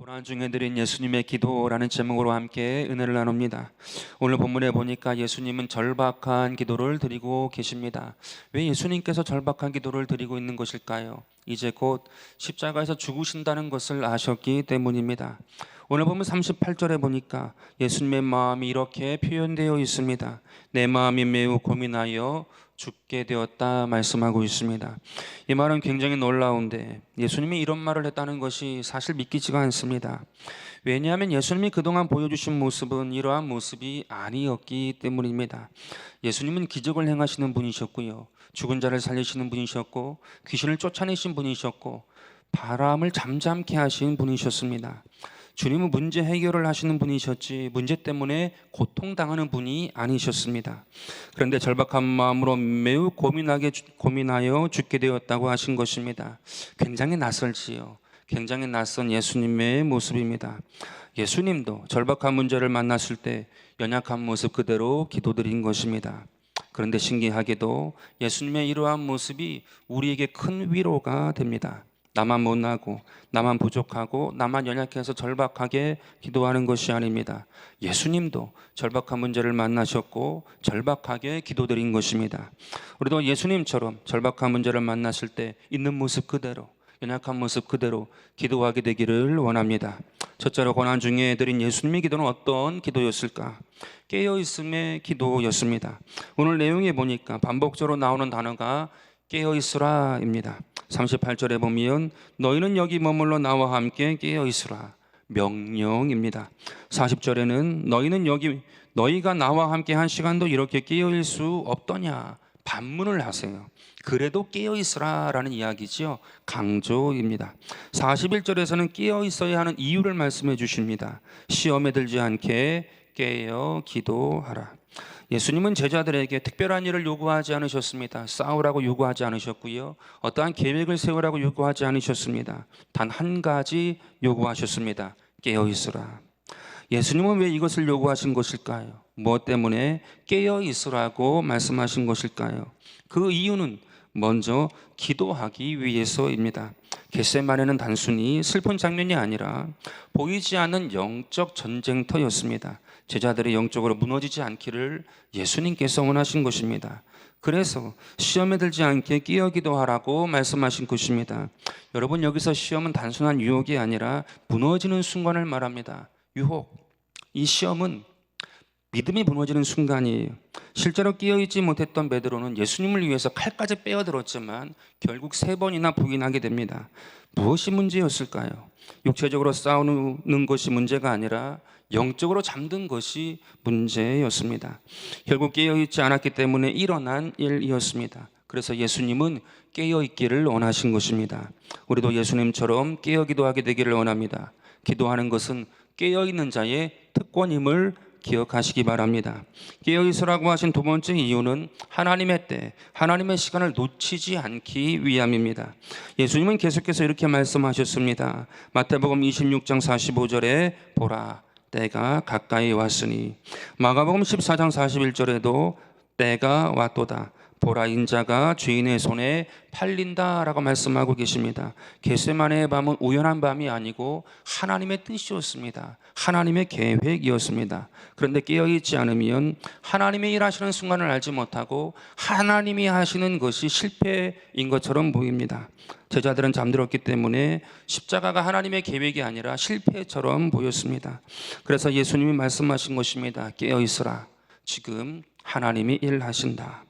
고난 중에 드린 예수님의 기도라는 제목으로 함께 은혜를 나눕니다. 오늘 본문에 보니까 예수님은 절박한 기도를 드리고 계십니다. 왜 예수님께서 절박한 기도를 드리고 있는 것일까요? 이제 곧 십자가에서 죽으신다는 것을 아셨기 때문입니다. 오늘 보면 38절에 보니까 예수님의 마음이 이렇게 표현되어 있습니다. 내 마음이 매우 고민하여 죽게 되었다 말씀하고 있습니다. 이 말은 굉장히 놀라운데 예수님이 이런 말을 했다는 것이 사실 믿기지가 않습니다. 왜냐하면 예수님이 그동안 보여주신 모습은 이러한 모습이 아니었기 때문입니다. 예수님은 기적을 행하시는 분이셨고요, 죽은 자를 살리시는 분이셨고, 귀신을 쫓아내신 분이셨고, 바람을 잠잠케 하신 분이셨습니다. 주님은 문제 해결을 하시는 분이셨지 문제 때문에 고통당하는 분이 아니셨습니다. 그런데 절박한 마음으로 매우 고민하여 죽게 되었다고 하신 것입니다. 굉장히 낯설지요. 굉장히 낯선 예수님의 모습입니다. 예수님도 절박한 문제를 만났을 때 연약한 모습 그대로 기도드린 것입니다. 그런데 신기하게도 예수님의 이러한 모습이 우리에게 큰 위로가 됩니다. 나만 못나고 나만 부족하고 나만 연약해서 절박하게 기도하는 것이 아닙니다. 예수님도 절박한 문제를 만나셨고 절박하게 기도드린 것입니다. 우리도 예수님처럼 절박한 문제를 만났을 때 있는 모습 그대로, 연약한 모습 그대로 기도하게 되기를 원합니다. 첫째로 고난 중에 드린 예수님의 기도는 어떤 기도였을까? 깨어있음의 기도였습니다. 오늘 내용에 보니까 반복적으로 나오는 단어가 깨어있으라입니다. 38절에 보면 너희는 여기 머물러 나와 함께 깨어있으라, 명령입니다. 40절에는 너희가 나와 함께 한 시간도 이렇게 깨어있을 수 없더냐, 반문을 하세요. 그래도 깨어있으라 라는 이야기죠. 강조입니다. 41절에서는 깨어있어야 하는 이유를 말씀해 주십니다. 시험에 들지 않게 깨어 기도하라. 예수님은 제자들에게 특별한 일을 요구하지 않으셨습니다. 싸우라고 요구하지 않으셨고요, 어떠한 계획을 세우라고 요구하지 않으셨습니다. 단 한 가지 요구하셨습니다. 깨어있으라. 예수님은 왜 이것을 요구하신 것일까요? 무엇 때문에 깨어있으라고 말씀하신 것일까요? 그 이유는 먼저 기도하기 위해서입니다. 겟세마네는 단순히 슬픈 장면이 아니라 보이지 않는 영적 전쟁터였습니다. 제자들이 영적으로 무너지지 않기를 예수님께서 원하신 것입니다. 그래서 시험에 들지 않게 깨어 기도하라고 말씀하신 것입니다. 여러분, 여기서 시험은 단순한 유혹이 아니라 무너지는 순간을 말합니다. 유혹, 이 시험은 믿음이 무너지는 순간이에요. 실제로 깨어있지 못했던 베드로는 예수님을 위해서 칼까지 빼어들었지만 결국 3번이나 부인하게 됩니다. 무엇이 문제였을까요? 육체적으로 싸우는 것이 문제가 아니라 영적으로 잠든 것이 문제였습니다. 결국 깨어있지 않았기 때문에 일어난 일이었습니다. 그래서 예수님은 깨어있기를 원하신 것입니다. 우리도 예수님처럼 깨어 기도하게 되기를 원합니다. 기도하는 것은 깨어있는 자의 특권임을 기억하시기 바랍니다. 깨어있으라고 하신 두 번째 이유는 하나님의 때, 하나님의 시간을 놓치지 않기 위함입니다. 예수님은 계속해서 이렇게 말씀하셨습니다. 마태복음 26장 45절에 보라, 때가 가까이 왔으니, 마가복음 14장 41절에도 때가 왔도다, 보라, 인자가 죄인의 손에 팔린다라고 말씀하고 계십니다. 겟세마네의 밤은 우연한 밤이 아니고 하나님의 뜻이었습니다. 하나님의 계획이었습니다. 그런데 깨어있지 않으면 하나님의 일하시는 순간을 알지 못하고 하나님이 하시는 것이 실패인 것처럼 보입니다. 제자들은 잠들었기 때문에 십자가가 하나님의 계획이 아니라 실패처럼 보였습니다. 그래서 예수님이 말씀하신 것입니다. 깨어있으라, 지금 하나님이 일하신다.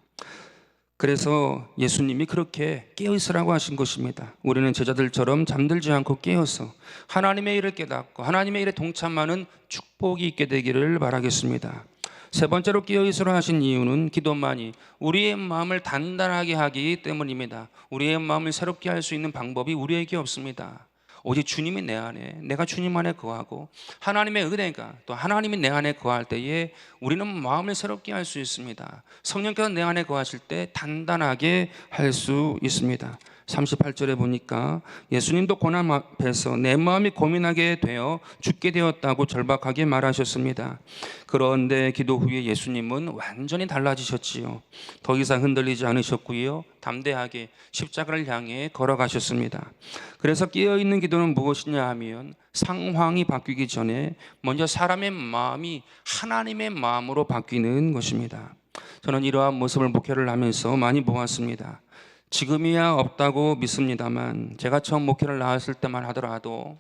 그래서 예수님이 그렇게 깨어있으라고 하신 것입니다. 우리는 제자들처럼 잠들지 않고 깨어서 하나님의 일을 깨닫고 하나님의 일에 동참하는 축복이 있게 되기를 바라겠습니다. 세 번째로 깨어있으라 하신 이유는 기도만이 우리의 마음을 단단하게 하기 때문입니다. 우리의 마음을 새롭게 할 수 있는 방법이 우리에게 없습니다. 오직 주님이 내 안에, 내가 주님 안에 거하고 하나님의 은혜가 또 하나님이 내 안에 거할 때에 우리는 마음을 새롭게 할 수 있습니다. 성령께서 내 안에 거하실 때 단단하게 할 수 있습니다. 38절에 보니까 예수님도 고난 앞에서 내 마음이 고민하게 되어 죽게 되었다고 절박하게 말하셨습니다. 그런데 기도 후에 예수님은 완전히 달라지셨지요. 더 이상 흔들리지 않으셨고요. 담대하게 십자가를 향해 걸어가셨습니다. 그래서 깨어있는 기도는 무엇이냐 하면 상황이 바뀌기 전에 먼저 사람의 마음이 하나님의 마음으로 바뀌는 것입니다. 저는 이러한 모습을 목회를 하면서 많이 보았습니다. 지금이야 없다고 믿습니다만 제가 처음 목회를 나왔을 때만 하더라도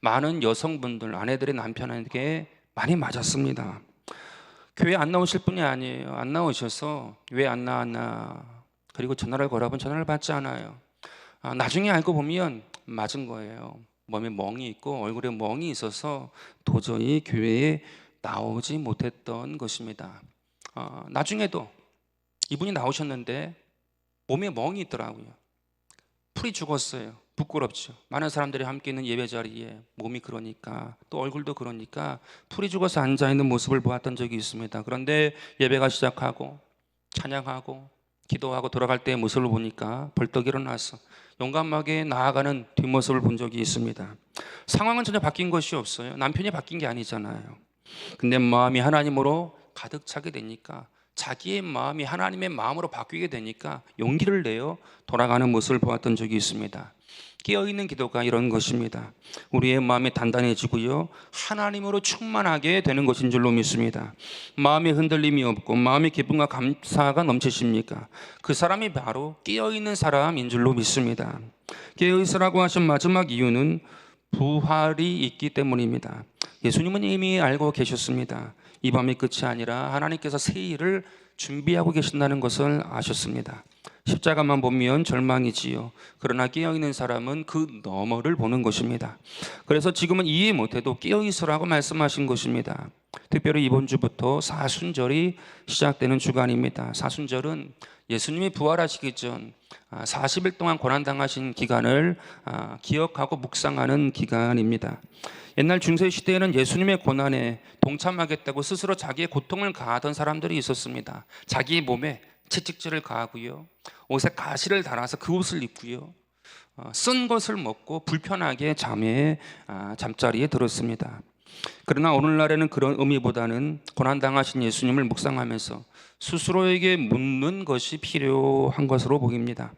많은 여성분들, 아내들의 남편에게 많이 맞았습니다. 교회 안 나오실 분이 아니에요. 안 나오셔서 왜 안 나왔나, 그리고 전화를 걸어보면 전화를 받지 않아요. 나중에 알고 보면 맞은 거예요. 몸에 멍이 있고 얼굴에 멍이 있어서 도저히 교회에 나오지 못했던 것입니다. 나중에도 이분이 나오셨는데 몸에 멍이 있더라고요. 풀이 죽었어요. 부끄럽죠. 많은 사람들이 함께 있는 예배 자리에 몸이 그러니까, 또 얼굴도 그러니까 풀이 죽어서 앉아있는 모습을 보았던 적이 있습니다. 그런데 예배가 시작하고 찬양하고 기도하고 돌아갈 때의 모습을 보니까 벌떡 일어나서 용감하게 나아가는 뒷모습을 본 적이 있습니다. 상황은 전혀 바뀐 것이 없어요. 남편이 바뀐 게 아니잖아요. 근데 마음이 하나님으로 가득 차게 되니까, 자기의 마음이 하나님의 마음으로 바뀌게 되니까 용기를 내어 돌아가는 모습을 보았던 적이 있습니다. 깨어있는 기도가 이런 것입니다. 우리의 마음이 단단해지고요, 하나님으로 충만하게 되는 것인 줄로 믿습니다. 마음에 흔들림이 없고 마음의 기쁨과 감사가 넘치십니까? 그 사람이 바로 깨어있는 사람인 줄로 믿습니다. 깨어있으라고 하신 마지막 이유는 부활이 있기 때문입니다. 예수님은 이미 알고 계셨습니다. 이 밤이 끝이 아니라 하나님께서 새 일을 준비하고 계신다는 것을 아셨습니다. 십자가만 보면 절망이지요. 그러나 깨어있는 사람은 그 너머를 보는 것입니다. 그래서 지금은 이해 못해도 깨어있으라고 말씀하신 것입니다. 특별히 이번 주부터 사순절이 시작되는 주간입니다. 사순절은 예수님이 부활하시기 전 40일 동안 고난당하신 기간을 기억하고 묵상하는 기간입니다. 옛날 중세 시대에는 예수님의 고난에 동참하겠다고 스스로 자기의 고통을 가하던 사람들이 있었습니다. 자기의 몸에 채찍질을 가하고요, 옷에 가시를 달아서 그 옷을 입고요, 쓴 것을 먹고 불편하게 잠자리에 들었습니다. 그러나 오늘날에는 그런 의미보다는 고난당하신 예수님을 묵상하면서 스스로에게 묻는 것이 필요한 것으로 보입니다.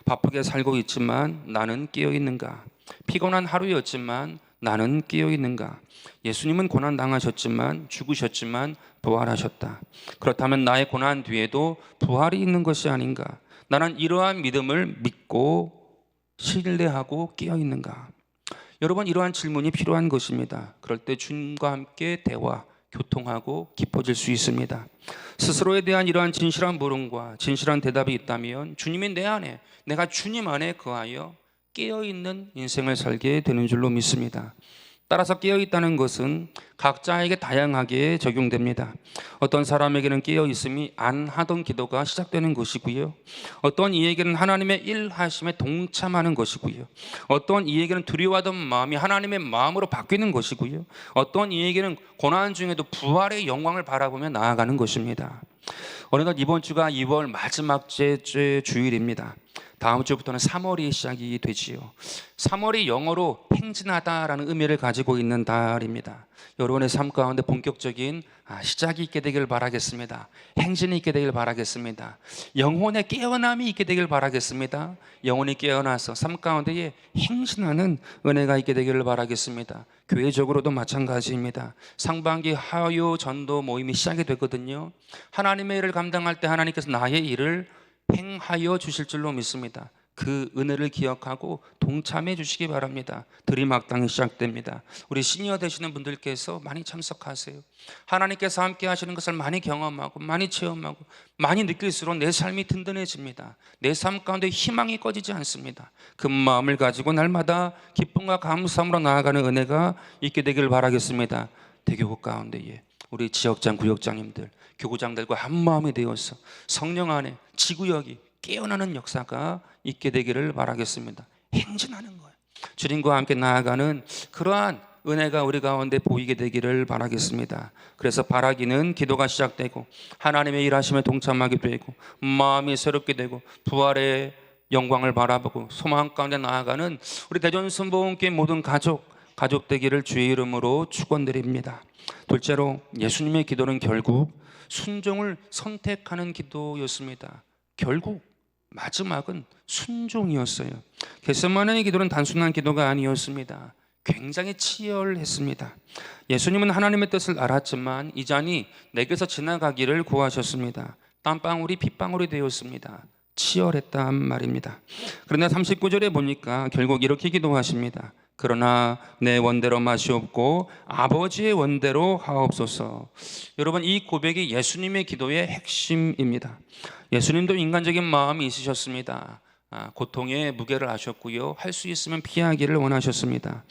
바쁘게 살고 있지만 나는 깨어있는가? 피곤한 하루였지만 나는 깨어있는가? 예수님은 고난당하셨지만, 죽으셨지만 부활하셨다. 그렇다면 나의 고난 뒤에도 부활이 있는 것이 아닌가? 나는 이러한 믿음을 믿고 신뢰하고 깨어있는가? 여러분, 이러한 질문이 필요한 것입니다. 그럴 때 주님과 함께 대화, 교통하고 깊어질 수 있습니다. 스스로에 대한 이러한 진실한 물음과 진실한 대답이 있다면 주님이 내 안에, 내가 주님 안에 거하여 깨어있는 인생을 살게 되는 줄로 믿습니다. 따라서 깨어있다는 것은 각자에게 다양하게 적용됩니다. 어떤 사람에게는 깨어있음이 안 하던 기도가 시작되는 것이고요, 어떤 이에게는 하나님의 일하심에 동참하는 것이고요, 어떤 이에게는 두려워하던 마음이 하나님의 마음으로 바뀌는 것이고요, 어떤 이에게는 고난 중에도 부활의 영광을 바라보며 나아가는 것입니다. 어느덧 이번 주가 2월 마지막 주일입니다. 다음 주부터는 3월이 시작이 되지요. 3월이 영어로 행진하다라는 의미를 가지고 있는 달입니다. 여러분의 삶 가운데 본격적인 시작이 있게 되길 바라겠습니다. 행진이 있게 되길 바라겠습니다. 영혼의 깨어남이 있게 되길 바라겠습니다. 영혼이 깨어나서 삶 가운데에 행진하는 은혜가 있게 되기를 바라겠습니다. 교회적으로도 마찬가지입니다. 상반기 화요 전도 모임이 시작이 되거든요. 하나님의 일을 감당할 때 하나님께서 나의 일을 행하여 주실 줄로 믿습니다. 그 은혜를 기억하고 동참해 주시기 바랍니다. 들이막당이 시작됩니다. 우리 시니어 되시는 분들께서 많이 참석하세요. 하나님께서 함께 하시는 것을 많이 경험하고 많이 체험하고 많이 느낄수록 내 삶이 든든해집니다. 내 삶 가운데 희망이 꺼지지 않습니다. 그 마음을 가지고 날마다 기쁨과 감사함으로 나아가는 은혜가 있게 되길 바라겠습니다. 대교구 가운데에 우리 지역장, 구역장님들, 교구장들과 한 마음이 되어서 성령 안에 지구역이 깨어나는 역사가 있게 되기를 바라겠습니다. 행진하는 거예요. 주님과 함께 나아가는 그러한 은혜가 우리 가운데 보이게 되기를 바라겠습니다. 그래서 바라기는 기도가 시작되고 하나님의 일하심에 동참하게 되고 마음이 새롭게 되고 부활의 영광을 바라보고 소망 가운데 나아가는 우리 대전순복음교회 모든 가족 되기를 주의 이름으로 축원드립니다. 둘째로 예수님의 기도는 결국 순종을 선택하는 기도였습니다. 결국 마지막은 순종이었어요. 겟세마네의 기도는 단순한 기도가 아니었습니다. 굉장히 치열했습니다. 예수님은 하나님의 뜻을 알았지만 이 잔이 내게서 지나가기를 구하셨습니다. 땀방울이 핏방울이 되었습니다. 치열했단 말입니다. 그러나 39절에 보니까 결국 이렇게 기도하십니다. 그러나 내 원대로 마시옵고 아버지의 원대로 하옵소서. 여러분, 이 고백이 예수님의 기도의 핵심입니다. 예수님도 인간적인 마음이 있으셨습니다. 고통의 무게를 아셨고요, 할 수 있으면 피하기를 원하셨습니다.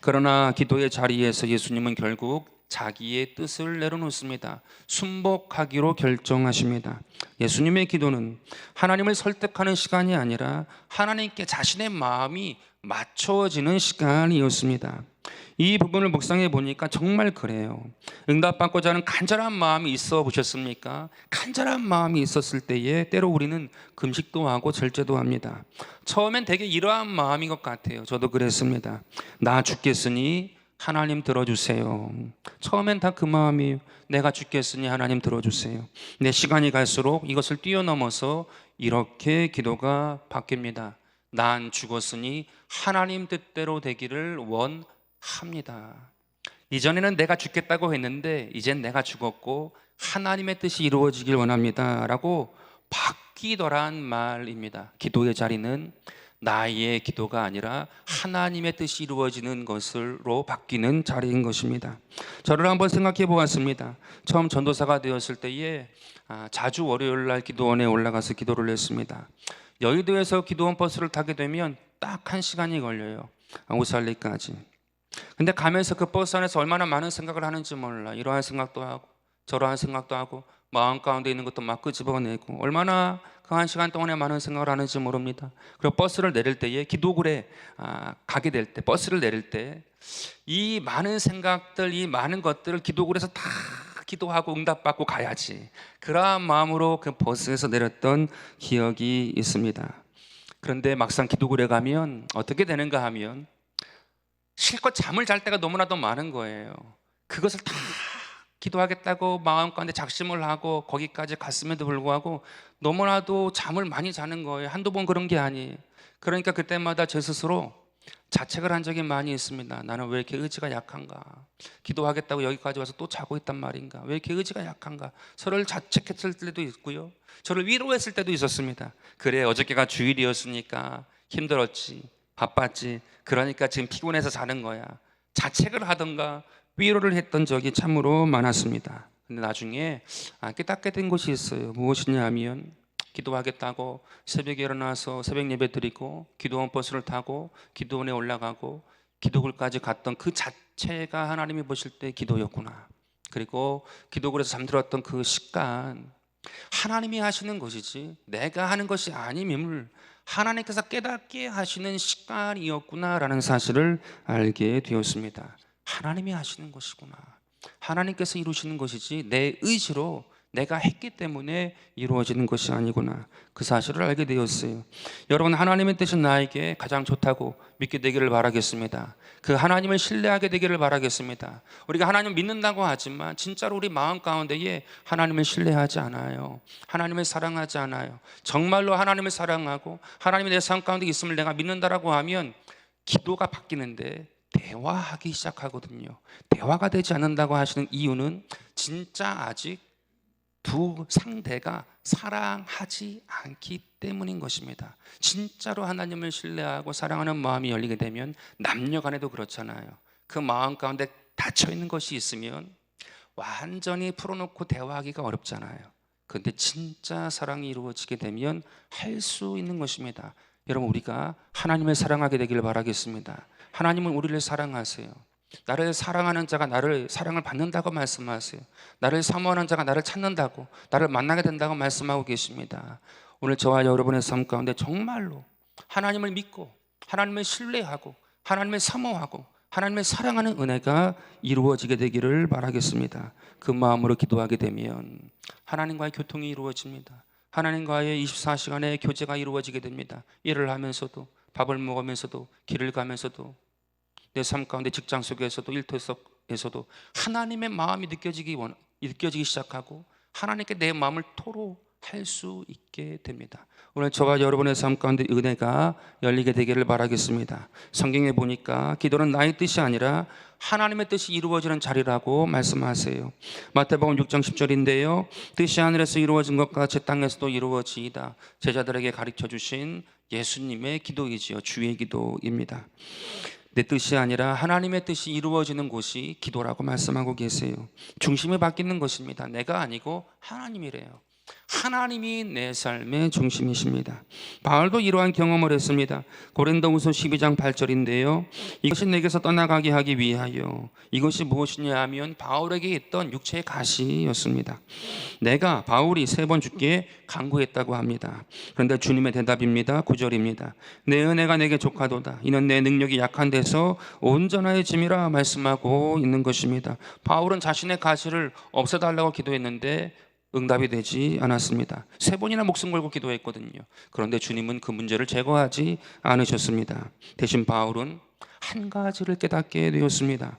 그러나 기도의 자리에서 예수님은 결국 자기의 뜻을 내려놓습니다. 순복하기로 결정하십니다. 예수님의 기도는 하나님을 설득하는 시간이 아니라 하나님께 자신의 마음이 맞춰지는 시간이었습니다. 이 부분을 묵상해 보니까 정말 그래요. 응답받고자 하는 간절한 마음이 있어 보셨습니까? 간절한 마음이 있었을 때에 때로 우리는 금식도 하고 절제도 합니다. 처음엔 되게 이러한 마음인 것 같아요. 저도 그랬습니다. 나 죽겠으니 하나님 들어주세요. 처음엔 다 그 마음이에요. 내가 죽겠으니 하나님 들어주세요. 근데 시간이 갈수록 이것을 뛰어넘어서 이렇게 기도가 바뀝니다. 난 죽었으니 하나님 뜻대로 되기를 원합니다. 이전에는 내가 죽겠다고 했는데 이젠 내가 죽었고 하나님의 뜻이 이루어지길 원합니다 라고 바뀌더란 말입니다. 기도의 자리는 나의 기도가 아니라 하나님의 뜻이 이루어지는 것으로 바뀌는 자리인 것입니다. 저를 한번 생각해 보았습니다. 처음 전도사가 되었을 때에 자주 월요일 날 기도원에 올라가서 기도를 했습니다. 여의도에서 기도원 버스를 타게 되면 딱 1시간이 걸려요. 오살리까지. 근데 가면서 그 버스 안에서 얼마나 많은 생각을 하는지 몰라. 이러한 생각도 하고 저러한 생각도 하고 마음 가운데 있는 것도 막 끄집어내고 얼마나 그 1시간 동안에 많은 생각을 하는지 모릅니다. 그리고 버스를 내릴 때에 기도굴에 가게 될 때, 버스를 내릴 때 이 많은 생각들, 이 많은 것들을 기도굴에서 다 기도하고 응답받고 가야지, 그러한 마음으로 그 버스에서 내렸던 기억이 있습니다. 그런데 막상 기도굴에 가면 어떻게 되는가 하면 실컷 잠을 잘 때가 너무나도 많은 거예요. 그것을 다 기도하겠다고 마음 가운데 작심을 하고 거기까지 갔음에도 불구하고 너무나도 잠을 많이 자는 거예요. 한두 번 그런 게 아니에요. 그러니까 그때마다 제 스스로 자책을 한 적이 많이 있습니다. 나는 왜 이렇게 의지가 약한가? 기도하겠다고 여기까지 와서 또 자고 있단 말인가? 왜 이렇게 의지가 약한가? 저를 자책했을 때도 있고요, 저를 위로했을 때도 있었습니다. 그래, 어저께가 주일이었으니까 힘들었지, 바빴지, 그러니까 지금 피곤해서 자는 거야. 자책을 하던가 위로를 했던 적이 참으로 많았습니다. 근데 나중에 깨닫게 된 것이 있어요. 무엇이냐 하면 기도하겠다고 새벽에 일어나서 새벽 예배 드리고 기도원 버스를 타고 기도원에 올라가고 기도굴까지 갔던 그 자체가 하나님이 보실 때 기도였구나. 그리고 기도굴에서 잠들었던 그 시간, 하나님이 하시는 것이지 내가 하는 것이 아님임을 하나님께서 깨닫게 하시는 시간이었구나라는 사실을 알게 되었습니다. 하나님이 하시는 것이구나. 하나님께서 이루시는 것이지 내 의지로 내가 했기 때문에 이루어지는 것이 아니구나. 그 사실을 알게 되었어요. 여러분, 하나님의 뜻이 나에게 가장 좋다고 믿게 되기를 바라겠습니다. 그 하나님을 신뢰하게 되기를 바라겠습니다. 우리가 하나님을 믿는다고 하지만 진짜로 우리 마음 가운데에 하나님을 신뢰하지 않아요. 하나님을 사랑하지 않아요. 정말로 하나님을 사랑하고 하나님이 내 삶 가운데 있음을 내가 믿는다라고 하면 기도가 바뀌는데 대화하기 시작하거든요. 대화가 되지 않는다고 하시는 이유는 진짜 아직 두 상대가 사랑하지 않기 때문인 것입니다. 진짜로 하나님을 신뢰하고 사랑하는 마음이 열리게 되면 남녀 간에도 그렇잖아요. 그 마음 가운데 닫혀 있는 것이 있으면 완전히 풀어놓고 대화하기가 어렵잖아요. 그런데 진짜 사랑이 이루어지게 되면 할 수 있는 것입니다. 여러분, 우리가 하나님을 사랑하게 되기를 바라겠습니다. 하나님은 우리를 사랑하세요. 나를 사랑하는 자가 나를 사랑을 받는다고 말씀하세요. 나를 사모하는 자가 나를 찾는다고, 나를 만나게 된다고 말씀하고 계십니다. 오늘 저와 여러분의 삶 가운데 정말로 하나님을 믿고 하나님을 신뢰하고 하나님을 사모하고 하나님을 사랑하는 은혜가 이루어지게 되기를 바라겠습니다. 그 마음으로 기도하게 되면 하나님과의 교통이 이루어집니다. 하나님과의 24시간의 교제가 이루어지게 됩니다. 일을 하면서도, 밥을 먹으면서도, 길을 가면서도, 내 삶 가운데 직장 속에서도, 일터 속에서도 하나님의 마음이 느껴지기 시작하고 하나님께 내 마음을 토로할 수 있게 됩니다. 오늘 저와 여러분의 삶 가운데 은혜가 열리게 되기를 바라겠습니다. 성경에 보니까 기도는 나의 뜻이 아니라 하나님의 뜻이 이루어지는 자리라고 말씀하세요. 마태복음 6장 10절인데요, 뜻이 하늘에서 이루어진 것 같이 땅에서도 이루어지이다. 제자들에게 가르쳐 주신 예수님의 기도이지요. 주의 기도입니다. 내 뜻이 아니라 하나님의 뜻이 이루어지는 곳이 기도라고 말씀하고 계세요. 중심이 바뀌는 것입니다. 내가 아니고 하나님이래요. 하나님이 내 삶의 중심이십니다. 바울도 이러한 경험을 했습니다. 고린도후서 12장 8절인데요, 이것이 내게서 떠나가게 하기 위하여. 이것이 무엇이냐 하면 바울에게 있던 육체의 가시였습니다. 내가 바울이 3번 주께 간구했다고 합니다. 그런데 주님의 대답입니다. 9절입니다. 내 은혜가 내게 족하도다. 이는 내 능력이 약한 데서 온전해짐이라 말씀하고 있는 것입니다. 바울은 자신의 가시를 없애달라고 기도했는데 응답이 되지 않았습니다. 3번이나 목숨 걸고 기도했거든요. 그런데 주님은 그 문제를 제거하지 않으셨습니다. 대신 바울은 한 가지를 깨닫게 되었습니다.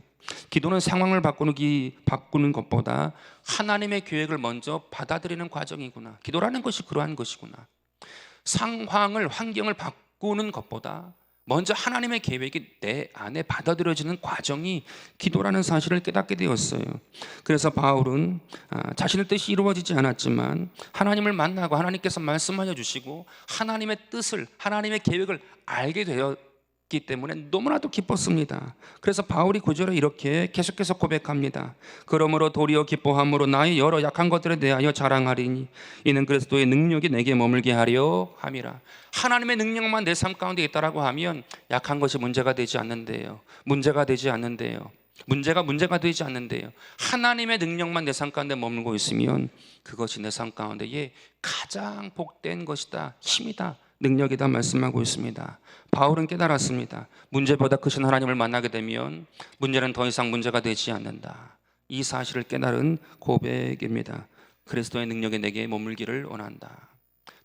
기도는 상황을 바꾸는 것보다 하나님의 계획을 먼저 받아들이는 과정이구나. 기도라는 것이 그러한 것이구나. 환경을 바꾸는 것보다 먼저 하나님의 계획이 내 안에 받아들여지는 과정이 기도라는 사실을 깨닫게 되었어요. 그래서 바울은 자신의 뜻이 이루어지지 않았지만 하나님을 만나고 하나님께서 말씀하여 주시고 하나님의 뜻을, 하나님의 계획을 알게 되었기 때문에 너무나도 기뻤습니다. 그래서 바울이 9절에 이렇게 계속해서 고백합니다. 그러므로 도리어 기뻐함으로 나의 여러 약한 것들에 대하여 자랑하리니 이는 그리스도의 능력이 내게 머물게 하려 함이라. 하나님의 능력만 내 삶 가운데 있다라고 하면 약한 것이 문제가 되지 않는데요. 문제가 되지 않는데요. 문제가 되지 않는데요. 하나님의 능력만 내 삶 가운데 머물고 있으면 그것이 내 삶 가운데에 가장 복된 것이다, 힘이다, 능력이다 말씀하고 있습니다. 바울은 깨달았습니다. 문제보다 크신 하나님을 만나게 되면 문제는 더 이상 문제가 되지 않는다. 이 사실을 깨달은 고백입니다. 그리스도의 능력이 내게 머물기를 원한다.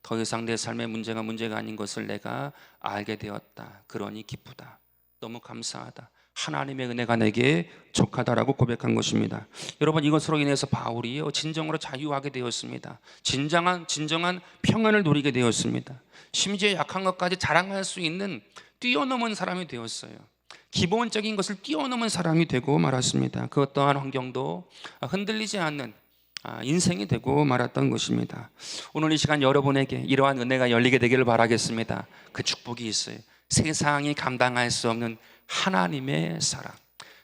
더 이상 내 삶의 문제가 아닌 것을 내가 알게 되었다. 그러니 기쁘다. 너무 감사하다. 하나님의 은혜가 내게 족하다라고 고백한 것입니다. 여러분, 이것으로 인해서 바울이요 진정으로 자유하게 되었습니다. 진정한 평안을 누리게 되었습니다. 심지어 약한 것까지 자랑할 수 있는 뛰어넘은 사람이 되었어요. 기본적인 것을 뛰어넘은 사람이 되고 말았습니다. 그 어떠한 환경도 흔들리지 않는 인생이 되고 말았던 것입니다. 오늘 이 시간 여러분에게 이러한 은혜가 열리게 되기를 바라겠습니다. 그 축복이 있어요. 세상이 감당할 수 없는 하나님의 사랑,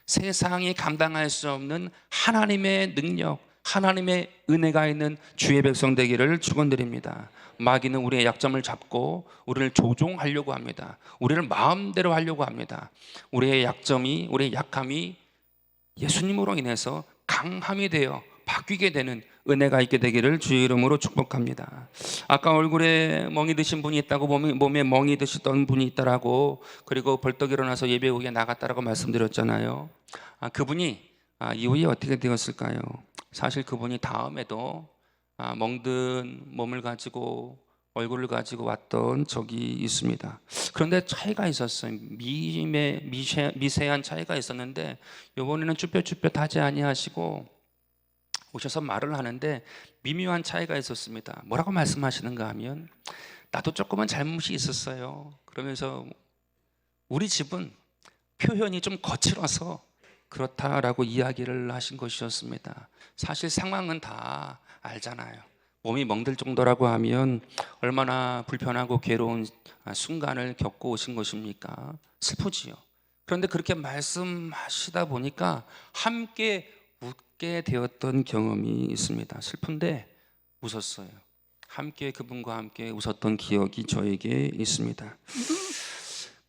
세상이 감당할 수 없는 하나님의 능력, 하나님의 은혜가 있는 주의 백성 되기를 축원드립니다. 마귀는 우리의 약점을 잡고 우리를 조종하려고 합니다. 우리를 마음대로 하려고 합니다. 우리의 약함이 예수님으로 인해서 강함이 되어 바뀌게 되는 은혜가 있게 되기를 주의 이름으로 축복합니다. 아까 얼굴에 멍이 드신 분이 있다고, 몸에 멍이 드시던 분이 있다라고, 그리고 벌떡 일어나서 예배국에 나갔다라고 말씀드렸잖아요. 그분이 이후에 어떻게 되었을까요? 사실 그분이 다음에도 멍든 몸을 가지고 얼굴을 가지고 왔던 적이 있습니다. 그런데 차이가 있었어요. 미세한 차이가 있었는데 이번에는 쭈뼛쭈뼛하지 아니하시고 오셔서 말을 하는데 미묘한 차이가 있었습니다. 뭐라고 말씀하시는가 하면, 나도 조금은 잘못이 있었어요. 그러면서 우리 집은 표현이 좀 거칠어서 그렇다라고 이야기를 하신 것이었습니다. 사실 상황은 다 알잖아요. 몸이 멍들 정도라고 하면 얼마나 불편하고 괴로운 순간을 겪고 오신 것입니까? 슬프지요. 그런데 그렇게 말씀하시다 보니까 함께 웃게 되었던 경험이 있습니다. 슬픈데 웃었어요. 그분과 함께 웃었던 기억이 저에게 있습니다.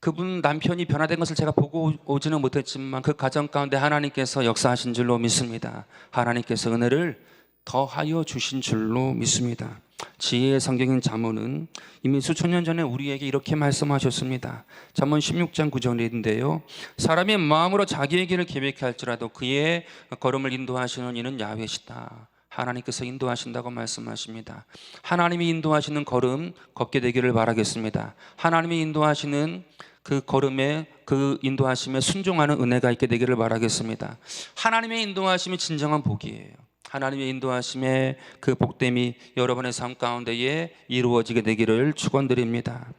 그분 남편이 변화된 것을 제가 보고 오지는 못했지만 그 가정 가운데 하나님께서 역사하신 줄로 믿습니다. 하나님께서 은혜를 더하여 주신 줄로 믿습니다. 지혜의 성경인 잠언은 이미 수천 년 전에 우리에게 이렇게 말씀하셨습니다. 잠언 16장 9절인데요, 사람의 마음으로 자기의 길을 계획할지라도 그의 걸음을 인도하시는 이는 야훼시다. 하나님께서 인도하신다고 말씀하십니다. 하나님이 인도하시는 걸음 걷게 되기를 바라겠습니다. 하나님이 인도하시는 그 걸음에, 그 인도하심에 순종하는 은혜가 있게 되기를 바라겠습니다. 하나님의 인도하심이 진정한 복이에요. 하나님의 인도하심에 그 복됨이 여러분의 삶 가운데에 이루어지게 되기를 축원드립니다.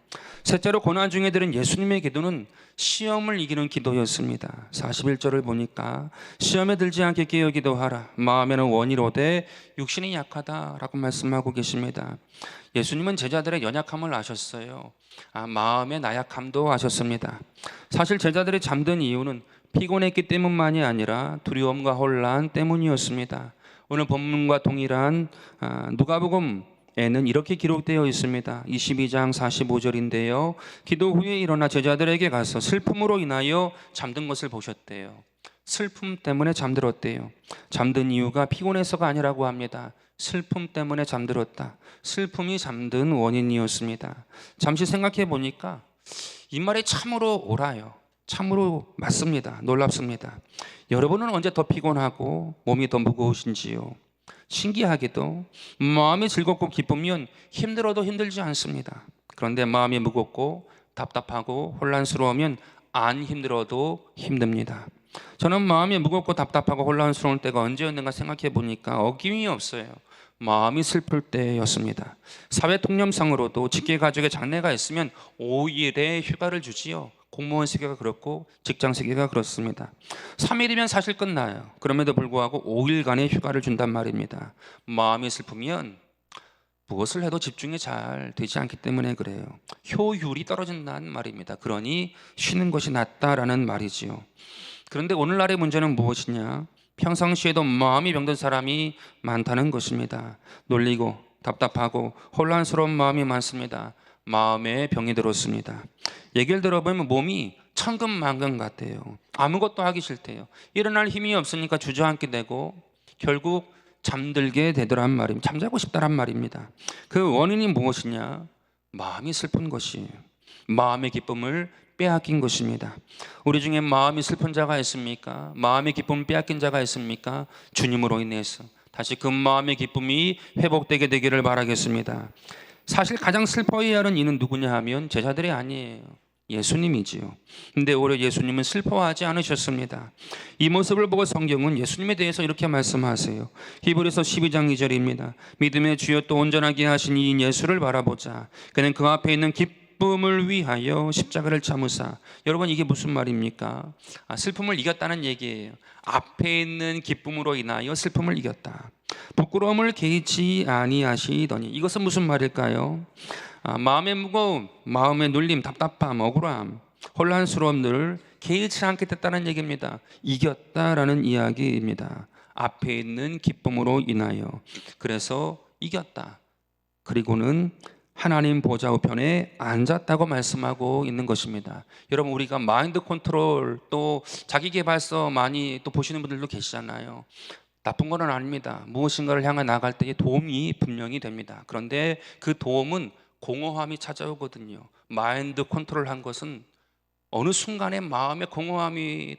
셋째로 고난 중에 들은 예수님의 기도는 시험을 이기는 기도였습니다. 41절을 보니까 시험에 들지 않게 깨어 기도하라. 마음에는 원이로되 육신이 약하다라고 말씀하고 계십니다. 예수님은 제자들의 연약함을 아셨어요. 마음의 나약함도 아셨습니다. 사실 제자들이 잠든 이유는 피곤했기 때문만이 아니라 두려움과 혼란 때문이었습니다. 오늘 본문과 동일한 누가복음에는 이렇게 기록되어 있습니다. 22장 45절인데요. 기도 후에 일어나 제자들에게 가서 슬픔으로 인하여 잠든 것을 보셨대요. 슬픔 때문에 잠들었대요. 잠든 이유가 피곤해서가 아니라고 합니다. 슬픔 때문에 잠들었다. 슬픔이 잠든 원인이었습니다. 잠시 생각해 보니까 이 말이 참으로 옳아요. 참으로 맞습니다. 놀랍습니다. 여러분은 언제 더 피곤하고 몸이 더 무거우신지요? 신기하게도 마음이 즐겁고 기쁘면 힘들어도 힘들지 않습니다. 그런데 마음이 무겁고 답답하고 혼란스러우면 안 힘들어도 힘듭니다. 저는 마음이 무겁고 답답하고 혼란스러울 때가 언제였는가 생각해 보니까 어김이 없어요. 마음이 슬플 때였습니다. 사회통념상으로도 직계가족의 장례가 있으면 5일의 휴가를 주지요. 공무원 세계가 그렇고 직장 세계가 그렇습니다. 3일이면 사실 끝나요. 그럼에도 불구하고 5일간의 휴가를 준단 말입니다. 마음이 슬프면 무엇을 해도 집중이 잘 되지 않기 때문에 그래요. 효율이 떨어진다는 말입니다. 그러니 쉬는 것이 낫다라는 말이지요. 그런데 오늘날의 문제는 무엇이냐? 평상시에도 마음이 병든 사람이 많다는 것입니다. 놀리고 답답하고 혼란스러운 마음이 많습니다. 마음에 병이 들었습니다. 얘기를 들어보면 몸이 천근만근 같아요. 아무것도 하기 싫대요. 일어날 힘이 없으니까 주저앉게 되고 결국 잠들게 되더란 말입니다. 잠자고 싶다란 말입니다. 그 원인이 무엇이냐? 마음이 슬픈 것이에요. 마음의 기쁨을 빼앗긴 것입니다. 우리 중에 마음이 슬픈 자가 있습니까? 마음의 기쁨을 빼앗긴 자가 있습니까? 주님으로 인해서 다시 그 마음의 기쁨이 회복되게 되기를 바라겠습니다. 사실 가장 슬퍼해야 하는 이는 누구냐 하면 제자들이 아니에요. 예수님이지요. 근데 오히려 예수님은 슬퍼하지 않으셨습니다. 이 모습을 보고 성경은 예수님에 대해서 이렇게 말씀하세요. 히브리서 12장 2절입니다. 믿음의 주여 또 온전하게 하신 이 예수를 바라보자. 그는 그 앞에 있는 기쁨을 위하여 십자가를 참으사. 여러분 이게 무슨 말입니까? 슬픔을 이겼다는 얘기예요. 앞에 있는 기쁨으로 인하여 슬픔을 이겼다. 부끄러움을 개의치 아니하시더니. 이것은 무슨 말일까요? 마음의 무거움, 마음의 눌림, 답답함, 억울함, 혼란스러움들을 개의치 않게 됐다는 얘기입니다. 이겼다라는 이야기입니다. 앞에 있는 기쁨으로 인하여. 그래서 이겼다. 그리고는 하나님 보좌 우편에 앉았다고 말씀하고 있는 것입니다. 여러분 우리가 마인드 컨트롤 또 자기계발서 많이 또 보시는 분들도 계시잖아요. 나쁜 건 아닙니다. 무엇인가를 향해 나갈 때에 도움이 분명히 됩니다. 그런데 그 도움은 공허함이 찾아오거든요. 마인드 컨트롤한 것은 어느 순간에 마음에 공허함이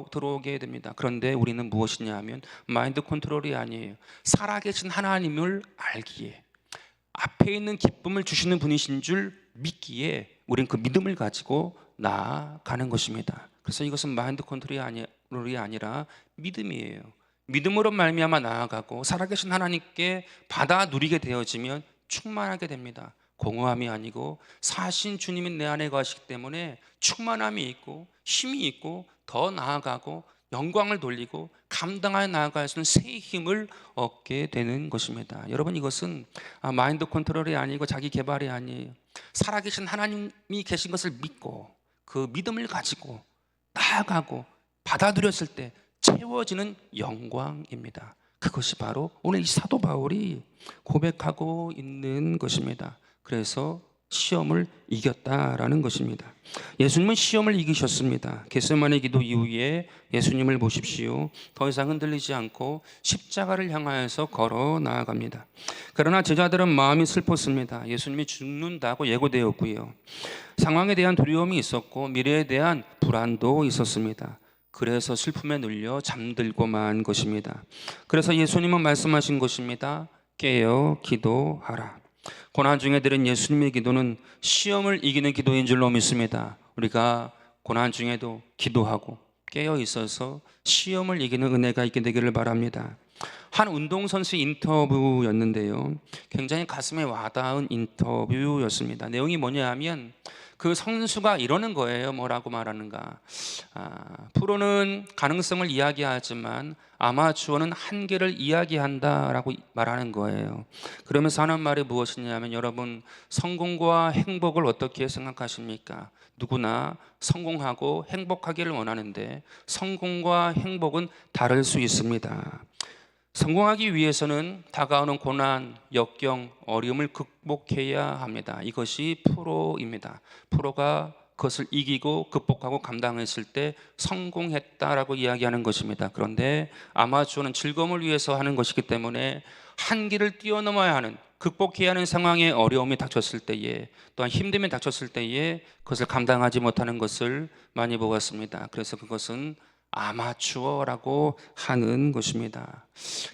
들어오게 됩니다. 그런데 우리는 무엇이냐 하면 마인드 컨트롤이 아니에요. 살아계신 하나님을 알기에, 앞에 있는 기쁨을 주시는 분이신 줄 믿기에 우리는 그 믿음을 가지고 나아가는 것입니다. 그래서 이것은 마인드 컨트롤이 아니라 믿음이에요. 믿음으로 말미암아 나아가고 살아계신 하나님께 받아 누리게 되어지면 충만하게 됩니다. 공허함이 아니고 사신 주님이 내 안에 거하시기 때문에 충만함이 있고 힘이 있고 더 나아가고 영광을 돌리고 감당하여 나아갈 수 있는 새 힘을 얻게 되는 것입니다. 여러분 이것은 마인드 컨트롤이 아니고 자기 개발이 아니에요. 살아계신 하나님이 계신 것을 믿고 그 믿음을 가지고 나아가고 받아들였을 때 채워지는 영광입니다. 그것이 바로 오늘 이 사도 바울이 고백하고 있는 것입니다. 그래서 시험을 이겼다라는 것입니다. 예수님은 시험을 이기셨습니다. 겟세마네 기도 이후에 예수님을 보십시오. 더 이상 흔들리지 않고 십자가를 향하여서 걸어 나아갑니다. 그러나 제자들은 마음이 슬펐습니다. 예수님이 죽는다고 예고되었고요. 상황에 대한 두려움이 있었고 미래에 대한 불안도 있었습니다. 그래서 슬픔에 눌려 잠들고 만 것입니다. 그래서 예수님은 말씀하신 것입니다. 깨어 기도하라. 고난 중에 드린 예수님의 기도는 시험을 이기는 기도인 줄로 믿습니다. 우리가 고난 중에도 기도하고 깨어 있어서 시험을 이기는 은혜가 있게 되기를 바랍니다. 한 운동선수 인터뷰였는데요, 굉장히 가슴에 와닿은 인터뷰였습니다. 내용이 뭐냐 하면 그 선수가 이러는 거예요. 뭐라고 말하는가, 프로는 가능성을 이야기하지만 아마추어는 한계를 이야기한다라고 말하는 거예요. 그러면서 하는 말이 무엇이냐면, 여러분, 성공과 행복을 어떻게 생각하십니까? 누구나 성공하고 행복하기를 원하는데 성공과 행복은 다를 수 있습니다. 성공하기 위해서는 다가오는 고난, 역경, 어려움을 극복해야 합니다. 이것이 프로입니다. 프로가 그것을 이기고 극복하고 감당했을 때 성공했다라고 이야기하는 것입니다. 그런데 아마추어는 즐거움을 위해서 하는 것이기 때문에 한계를 뛰어넘어야 하는, 극복해야 하는 상황에 어려움이 닥쳤을 때에, 또한 힘듦이 닥쳤을 때에 그것을 감당하지 못하는 것을 많이 보았습니다. 그래서 그것은 아마추어라고 하는 것입니다.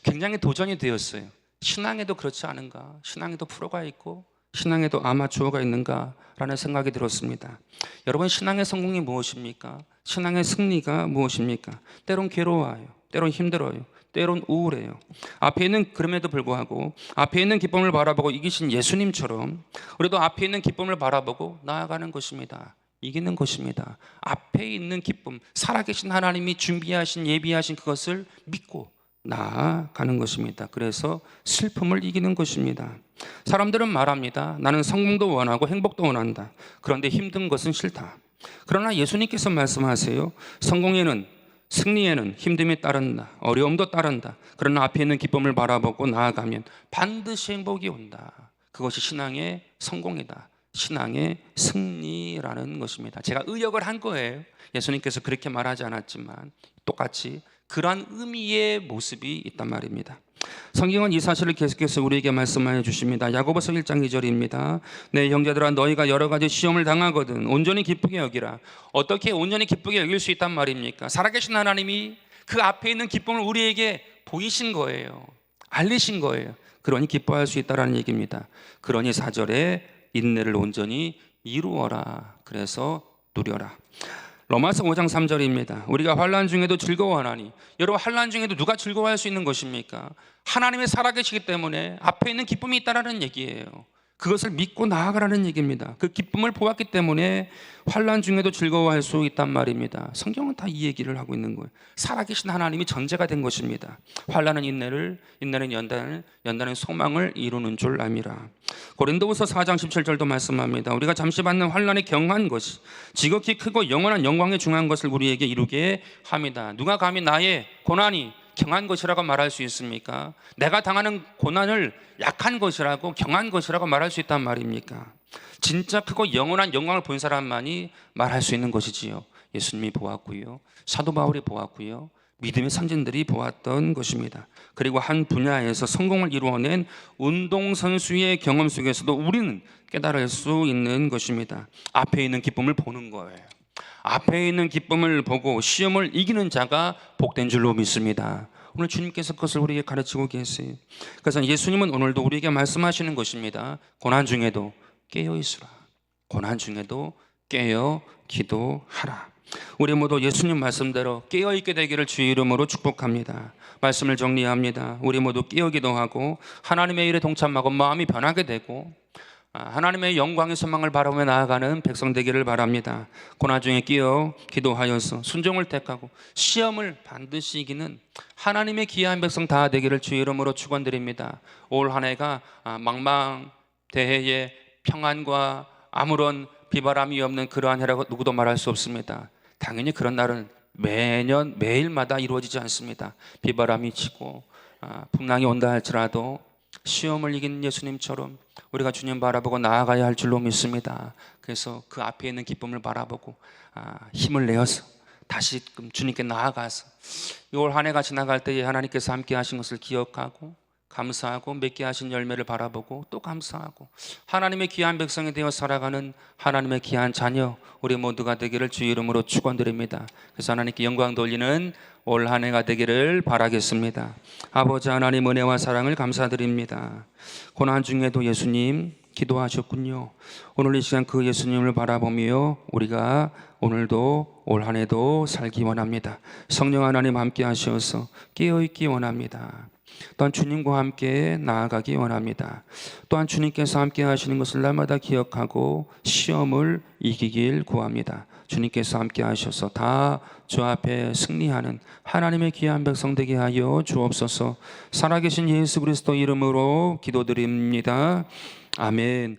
굉장히 도전이 되었어요. 신앙에도 그렇지 않은가? 신앙에도 프로가 있고 신앙에도 아마추어가 있는가라는 생각이 들었습니다. 여러분, 신앙의 성공이 무엇입니까? 신앙의 승리가 무엇입니까? 때론 괴로워요. 때론 힘들어요. 때론 우울해요. 앞에 있는, 그럼에도 불구하고 앞에 있는 기쁨을 바라보고 이기신 예수님처럼 우리도 앞에 있는 기쁨을 바라보고 나아가는 것입니다. 이기는 것입니다. 앞에 있는 기쁨, 살아계신 하나님이 준비하신, 예비하신 그것을 믿고 나아가는 것입니다. 그래서 슬픔을 이기는 것입니다. 사람들은 말합니다. 나는 성공도 원하고 행복도 원한다. 그런데 힘든 것은 싫다. 그러나 예수님께서 말씀하세요. 성공에는, 승리에는 힘듦이 따른다. 어려움도 따른다. 그러나 앞에 있는 기쁨을 바라보고 나아가면 반드시 행복이 온다. 그것이 신앙의 성공이다. 신앙의 승리라는 것입니다. 제가 의역을 한 거예요. 예수님께서 그렇게 말하지 않았지만 똑같이 그러한 의미의 모습이 있단 말입니다. 성경은 이 사실을 계속해서 우리에게 말씀하여 주십니다. 야고보서 1장 2절입니다. 내 형제들아, 너희가 여러 가지 시험을 당하거든 온전히 기쁘게 여기라. 어떻게 온전히 기쁘게 여길 수 있단 말입니까? 살아계신 하나님이 그 앞에 있는 기쁨을 우리에게 보이신 거예요. 알리신 거예요. 그러니 기뻐할 수 있다는 얘기입니다. 그러니 4절에 인내를 온전히 이루어라. 그래서 누려라. 로마서 5장 3절입니다. 우리가 환난 중에도 즐거워하나니. 여러분, 환난 중에도 누가 즐거워할 수 있는 것입니까? 하나님이 살아계시기 때문에 앞에 있는 기쁨이 있다는 얘기예요. 그것을 믿고 나아가라는 얘기입니다. 그 기쁨을 보았기 때문에 환난 중에도 즐거워할 수 있단 말입니다. 성경은 다 이 얘기를 하고 있는 거예요. 살아계신 하나님이 전제가 된 것입니다. 환난은 인내를, 인내는 연단을, 연단은 소망을 이루는 줄 압니다. 고린도후서 4장 17절도 말씀합니다. 우리가 잠시 받는 환난이 경한 것이 지극히 크고 영원한 영광에 중한 것을 우리에게 이루게 합니다. 누가 감히 나의 고난이 경한 것이라고 말할 수 있습니까? 내가 당하는 고난을 약한 것이라고, 경한 것이라고 말할 수 있단 말입니까? 진짜 크고 영원한 영광을 본 사람만이 말할 수 있는 것이지요. 예수님이 보았고요, 사도 바울이 보았고요, 믿음의 선진들이 보았던 것입니다. 그리고 한 분야에서 성공을 이루어낸 운동선수의 경험 속에서도 우리는 깨달을 수 있는 것입니다. 앞에 있는 기쁨을 보는 거예요. 앞에 있는 기쁨을 보고 시험을 이기는 자가 복된 줄로 믿습니다. 오늘 주님께서 그것을 우리에게 가르치고 계세요. 그래서 예수님은 오늘도 우리에게 말씀하시는 것입니다. 고난 중에도 깨어 있으라. 고난 중에도 깨어 기도하라. 우리 모두 예수님 말씀대로 깨어 있게 되기를 주의 이름으로 축복합니다. 말씀을 정리합니다. 우리 모두 깨어 기도하고 하나님의 일에 동참하고 마음이 변하게 되고 하나님의 영광의 소망을 바라보며 나아가는 백성 되기를 바랍니다. 고난 중에 끼어 기도하여서 순종을 택하고 시험을 반드시 이기는 하나님의 귀한 백성 다 되기를 주의 이름으로 축원드립니다. 올 한 해가 망망대해의 평안과 아무런 비바람이 없는 그러한 해라고 누구도 말할 수 없습니다. 당연히 그런 날은 매년 매일마다 이루어지지 않습니다. 비바람이 치고 풍랑이 온다 할지라도 시험을 이긴 예수님처럼 우리가 주님 바라보고 나아가야 할 줄로 믿습니다. 그래서 그 앞에 있는 기쁨을 바라보고 힘을 내어서 다시금 주님께 나아가서 올 한 해가 지나갈 때에 하나님께서 함께 하신 것을 기억하고 감사하고 맺게 하신 열매를 바라보고 또 감사하고 하나님의 귀한 백성이 되어 살아가는 하나님의 귀한 자녀 우리 모두가 되기를 주의 이름으로 축원드립니다. 그래서 하나님께 영광 돌리는 올 한 해가 되기를 바라겠습니다. 아버지 하나님 은혜와 사랑을 감사드립니다. 고난 중에도 예수님 기도하셨군요. 오늘 이 시간 그 예수님을 바라보며 우리가 오늘도 올 한 해도 살기 원합니다. 성령 하나님 함께 하셔서 깨어있기 원합니다. 또한 주님과 함께 나아가기 원합니다. 또한 주님께서 함께 하시는 것을 날마다 기억하고 시험을 이기길 구합니다. 주님께서 함께 하셔서 다 주 앞에 승리하는 하나님의 귀한 백성 되게 하여 주옵소서. 살아계신 예수 그리스도 이름으로 기도드립니다. 아멘.